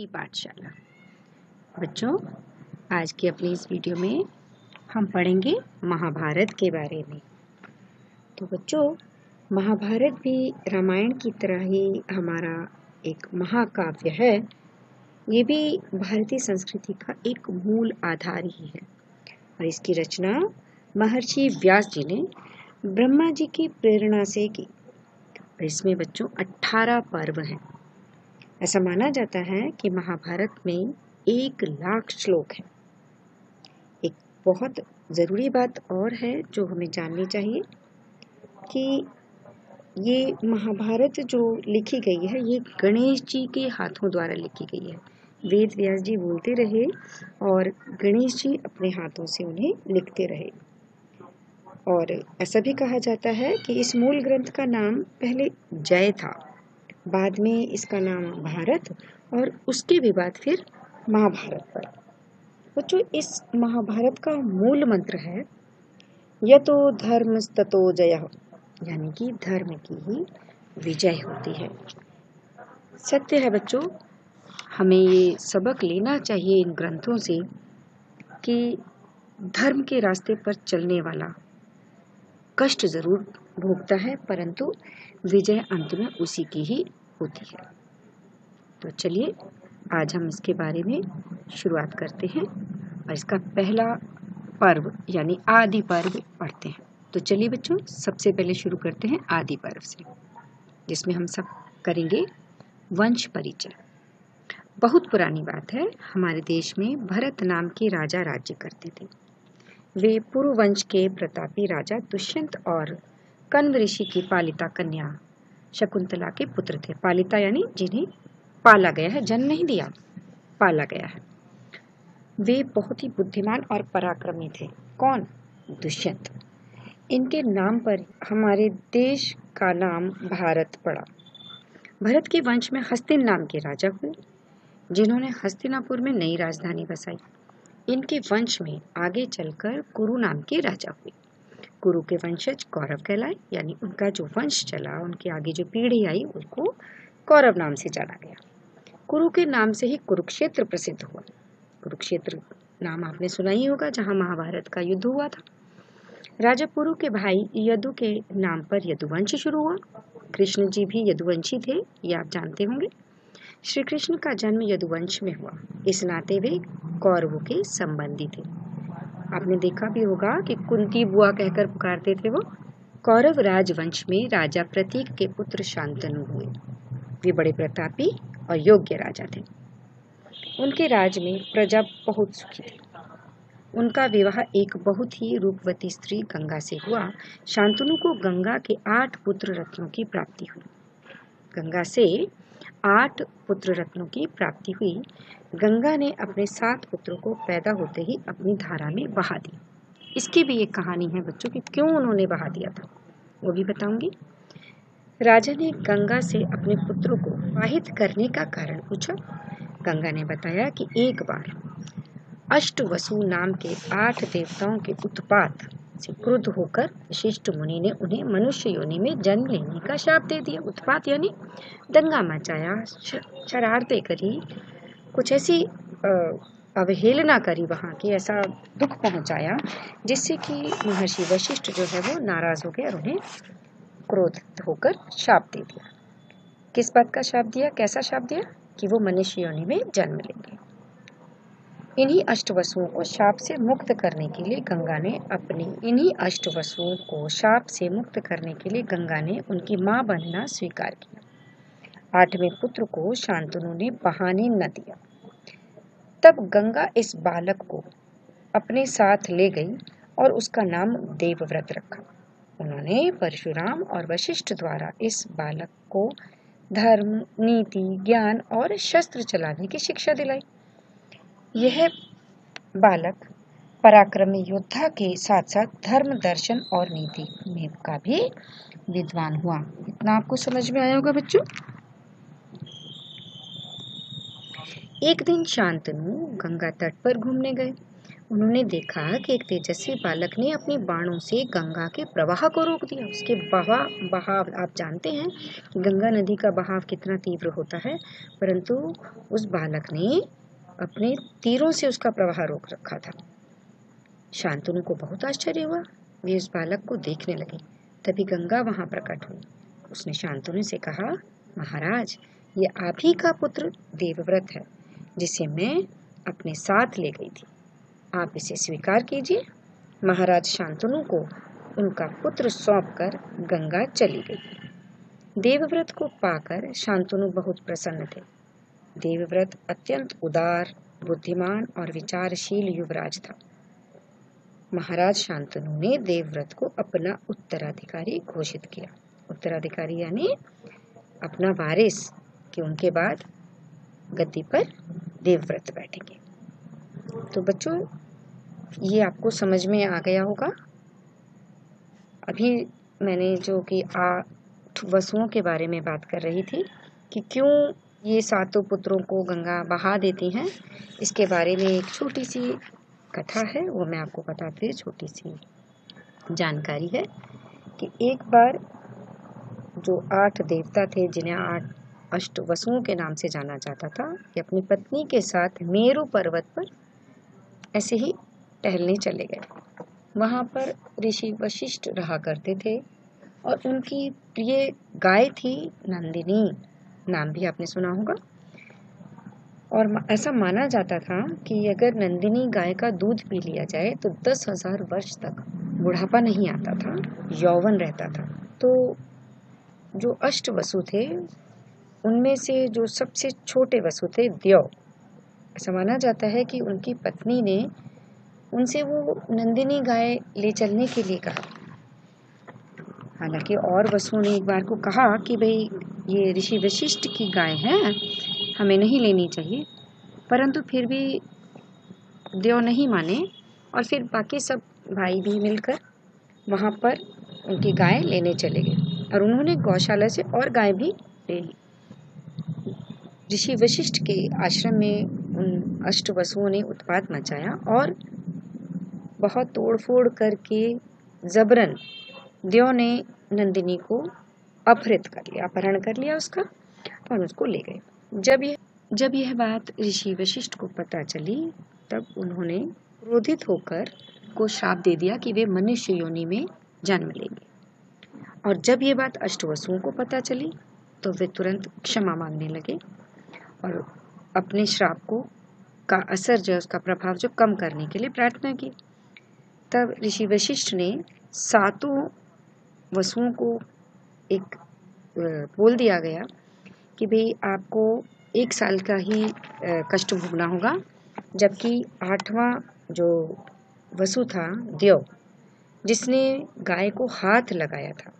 की पाठशाला। बच्चों, आज की अपनी इस वीडियो में हम पढ़ेंगे महाभारत के बारे में। तो बच्चों, महाभारत भी रामायण की तरह ही हमारा एक महाकाव्य है। ये भी भारतीय संस्कृति का एक मूल आधार ही है और इसकी रचना महर्षि व्यास जी ने ब्रह्मा जी की प्रेरणा से की। इसमें बच्चों 18 पर्व हैं। ऐसा माना जाता है कि महाभारत में 1,00,000 श्लोक हैं। एक बहुत ज़रूरी बात और है जो हमें जाननी चाहिए कि ये महाभारत जो लिखी गई है ये गणेश जी के हाथों द्वारा लिखी गई है। वेद व्यास जी बोलते रहे और गणेश जी अपने हाथों से उन्हें लिखते रहे। और ऐसा भी कहा जाता है कि इस मूल ग्रंथ का नाम पहले जय था, बाद में इसका नाम भारत और उसके भी बाद फिर महाभारत पड़ा। बच्चों, इस महाभारत का मूल मंत्र है यतो धर्मस्ततो जयः, यानी कि धर्म की ही विजय होती है। सत्य है बच्चों, हमें ये सबक लेना चाहिए इन ग्रंथों से कि धर्म के रास्ते पर चलने वाला कष्ट जरूर भोगता है, परंतु विजय अंत में उसी की ही होती है। तो चलिए आज हम इसके बारे में शुरुआत करते हैं और इसका पहला पर्व यानी आदि पर्व पढ़ते हैं। तो चलिए बच्चों, सबसे पहले शुरू करते हैं आदि पर्व से, जिसमें हम सब करेंगे वंश परिचय। बहुत पुरानी बात है, हमारे देश में भरत नाम के राजा राज्य करते थे। वे पुरु वंश के प्रतापी राजा दुष्यंत और कण्व ऋषि की पालिता कन्या शकुंतला के पुत्र थे। पालिता यानी जिन्हें पाला गया है, जन्म नहीं दिया, पाला गया है। वे बहुत ही बुद्धिमान और पराक्रमी थे। कौन? दुष्यंत। इनके नाम पर हमारे देश का नाम भारत पड़ा। भरत के वंश में हस्तिन नाम के राजा हुए, जिन्होंने हस्तिनापुर में नई राजधानी बसाई। इनके वंश में आगे चलकर कुरु नाम के राजा हुए। कुरु के वंशज कौरव कहलाए, यानी उनका जो वंश चला, उनके आगे जो पीढ़ी आई उनको कौरव नाम से जाना गया। कुरु के नाम से ही कुरुक्षेत्र प्रसिद्ध हुआ। कुरुक्षेत्र नाम आपने सुना ही होगा, जहां महाभारत का युद्ध हुआ था। राजा पुरु के भाई यदु के नाम पर यदुवंश शुरू हुआ। कृष्ण जी भी यदुवंशी थे, ये आप जानते होंगे। श्री कृष्ण का जन्म यदुवंश में हुआ, इस नाते वे कौरवों के संबंधी थे। आपने देखा भी होगा कि कुंती बुआ कहकर पुकारते थे वो। कौरव राजवंश में राजा प्रतीक के पुत्र शांतनु हुए। वे बड़े प्रतापी और योग्य राजा थे। उनके राज में प्रजा बहुत सुखी थी। उनका विवाह एक बहुत ही रूपवती स्त्री गंगा से हुआ। शांतनु को गंगा के 8 पुत्र रत्नों की प्राप्ति हुई। गंगा से 8 पुत्र रत्नों की प्राप्ति हुई। गंगा ने अपने 7 पुत्रों को पैदा होते ही अपनी धारा में बहा दिया। इसकी भी एक कहानी है बच्चों कि क्यों उन्होंने बहा दिया था, वो भी बताऊंगी। राजा ने गंगा से अपने पुत्रों को वाहित करने का कारण पूछा। गंगा ने बताया कि एक बार अष्टवसु नाम के 8 देवताओं के उत्पात से क्रुद्ध होकर वशिष्ठ मुनि ने उन्हें मनुष्य योनि में जन्म लेने का शाप दे दिया। उत्पात यानी दंगा मचाया, शरारतें करी, कुछ ऐसी अवहेलना करी वहाँ की, ऐसा दुख पहुँचाया जिससे कि महर्षि वशिष्ठ जो है वो नाराज हो गए और उन्हें क्रोधित होकर शाप दे दिया। किस बात का शाप दिया? कैसा शाप दिया? कि वो मनुष्य योनि में जन्म लेंगे। इन्हीं अष्टवसुओं को शाप से मुक्त करने के लिए गंगा ने उनकी मां बनना स्वीकार किया। 8वें पुत्र को शांतनु ने बहाने न दिया। तब गंगा इस बालक को अपने साथ ले गई और उसका नाम देवव्रत रखा। उन्होंने परशुराम और वशिष्ठ द्वारा इस बालक को धर्म, नीति, ज्ञान और शस्त्र चलाने की शिक्षा दिलाई। यह बालक पराक्रमी योद्धा के साथ साथ धर्म, दर्शन और नीति में का भी विद्वान हुआ। इतना आपको समझ में आया होगा बच्चों। एक दिन शांतनु गंगा तट पर घूमने गए। उन्होंने देखा कि एक तेजस्वी बालक ने अपने बाणों से गंगा के प्रवाह को रोक दिया। उसके बहाव आप जानते हैं कि गंगा नदी का बहाव कितना तीव्र होता है, परंतु उस बालक ने अपने तीरों से उसका प्रवाह रोक रखा था। शांतनु को बहुत आश्चर्य हुआ। वे उस बालक को देखने लगे। तभी गंगा वहां प्रकट हुई। उसने शांतनु से कहा, महाराज, ये आप ही का पुत्र देवव्रत है, जिसे मैं अपने साथ ले गई थी। आप इसे स्वीकार कीजिए। महाराज शांतनु को उनका पुत्र सौंपकर गंगा चली गई। देवव्रत को पाकर शांतनु बहुत प्रसन्न थे। देवव्रत अत्यंत उदार, बुद्धिमान और विचारशील युवराज था। महाराज शांतनु ने देवव्रत को अपना उत्तराधिकारी घोषित किया। उत्तराधिकारी यानी अपना वारिस, कि उनके बाद गद्दी पर देवव्रत बैठेंगे। तो बच्चों, ये आपको समझ में आ गया होगा। अभी मैंने जो कि 8 वसुओं के बारे में बात कर रही थी कि क्यों ये 7 पुत्रों को गंगा बहा देती हैं, इसके बारे में एक छोटी सी कथा है, वो मैं आपको बताती हूँ। छोटी सी जानकारी है कि एक बार जो 8 देवता थे, जिन्हें 8 अष्ट वसुओं के नाम से जाना जाता था, ये अपनी पत्नी के साथ मेरु पर्वत पर ऐसे ही टहलने चले गए। वहाँ पर ऋषि वशिष्ठ रहा करते थे और उनकी प्रिय गाय थी नंदिनी, नाम भी आपने सुना होगा। और ऐसा माना जाता था कि अगर नंदिनी गाय का दूध पी लिया जाए तो 10,000 वर्ष तक बुढ़ापा नहीं आता था, यौवन रहता था। तो जो अष्ट वसु थे, उनमें से जो सबसे छोटे वसु थे देव, ऐसा माना जाता है कि उनकी पत्नी ने उनसे वो नंदिनी गाय ले चलने के लिए कहा। हालांकि और वसुओं ने एक बार को कहा कि भाई ये ऋषि वशिष्ठ की गाय है, हमें नहीं लेनी चाहिए, परंतु फिर भी देव नहीं माने और फिर बाकी सब भाई भी मिलकर वहाँ पर उनकी गाय लेने चले गए और उन्होंने गौशाला से और गाय भी ले ली। ऋषि वशिष्ठ के आश्रम में उन अष्ट वसुओं ने उत्पात मचाया और बहुत तोड़फोड़ करके जबरन देव ने नंदिनी को अपहरण कर लिया उसका और उसको ले गए। जब यह बात ऋषि वशिष्ठ को पता चली, तब उन्होंने क्रोधित होकर को श्राप दे दिया कि वे मनुष्य योनि में जन्म लेंगे। और जब ये बात अष्टवसुओं को पता चली तो वे तुरंत क्षमा मांगने लगे और अपने श्राप को का असर जो उसका प्रभाव जो कम करने के लिए प्रार्थना की। तब ऋषि वशिष्ठ ने 7 वसुओं को एक बोल दिया गया कि भाई आपको 1 साल का ही कष्ट भोगना होगा, जबकि 8वां जो वसु था देव, जिसने गाय को हाथ लगाया था,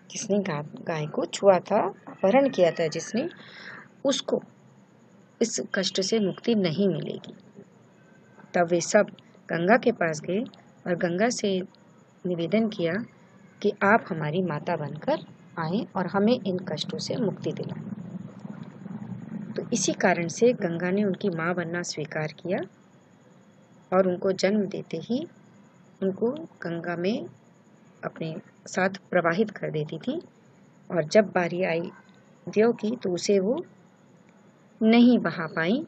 जिसने गाय को छुआ था, अपहरण किया था जिसने, उसको इस कष्ट से मुक्ति नहीं मिलेगी। तब वे सब गंगा के पास गए और गंगा से निवेदन किया कि आप हमारी माता बनकर आएं और हमें इन कष्टों से मुक्ति दिलाएं। तो इसी कारण से गंगा ने उनकी माँ बनना स्वीकार किया और उनको जन्म देते ही उनको गंगा में अपने साथ प्रवाहित कर देती थी। और जब बारी आई देव की तो उसे वो नहीं बहा पाई,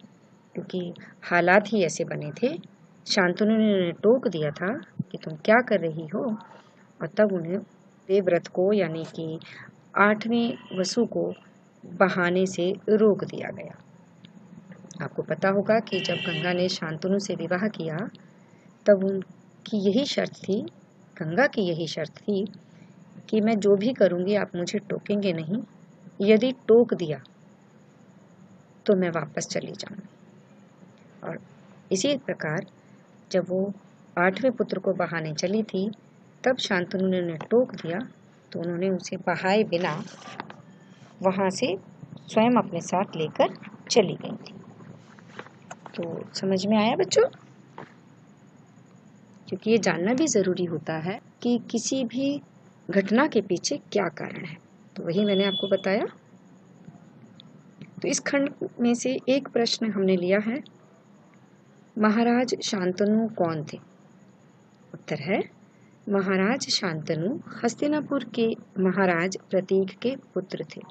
क्योंकि हालात ही ऐसे बने थे। शांतनु ने उन्हें टोक दिया था कि तुम क्या कर रही हो, और तब उन्हें देवव्रत को यानी कि 8वें वसु को बहाने से रोक दिया गया। आपको पता होगा कि जब गंगा ने शांतनु से विवाह किया तब उनकी यही शर्त थी, गंगा की यही शर्त थी कि मैं जो भी करूँगी आप मुझे टोकेंगे नहीं, यदि टोक दिया तो मैं वापस चली जाऊँगी। और इसी प्रकार जब वो 8वें पुत्र को बहाने चली थी, तब शांतनु ने उन्हें टोक दिया तो उन्होंने उसे बहाए बिना वहाँ से स्वयं अपने साथ लेकर चली गई थी। तो समझ में आया बच्चों? क्योंकि ये जानना भी ज़रूरी होता है कि किसी भी घटना के पीछे क्या कारण है, तो वही मैंने आपको बताया। तो इस खंड में से एक प्रश्न हमने लिया है महाराज शांतनु कौन थे? उत्तर है महाराज शांतनु हस्तिनापुर के महाराज प्रतीक के पुत्र थे।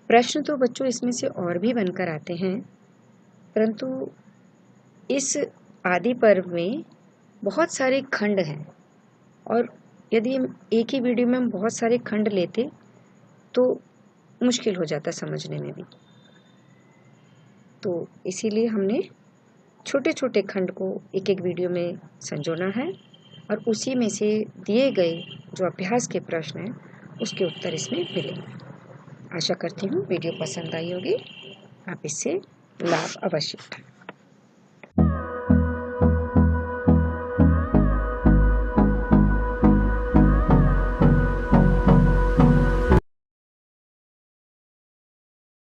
प्रश्न तो बच्चों इसमें से और भी बनकर आते हैं, परंतु इस आदि पर्व में बहुत सारे खंड हैं और यदि हम एक ही वीडियो में हम बहुत सारे खंड लेते तो मुश्किल हो जाता समझने में भी। तो इसीलिए हमने छोटे छोटे खंड को एक एक वीडियो में संजोना है और उसी में से दिए गए जो अभ्यास के प्रश्न हैं उसके उत्तर इसमें मिलेंगे। आशा करती हूँ वीडियो पसंद आई होगी, आप इससे लाभ अवश्य उठाएं।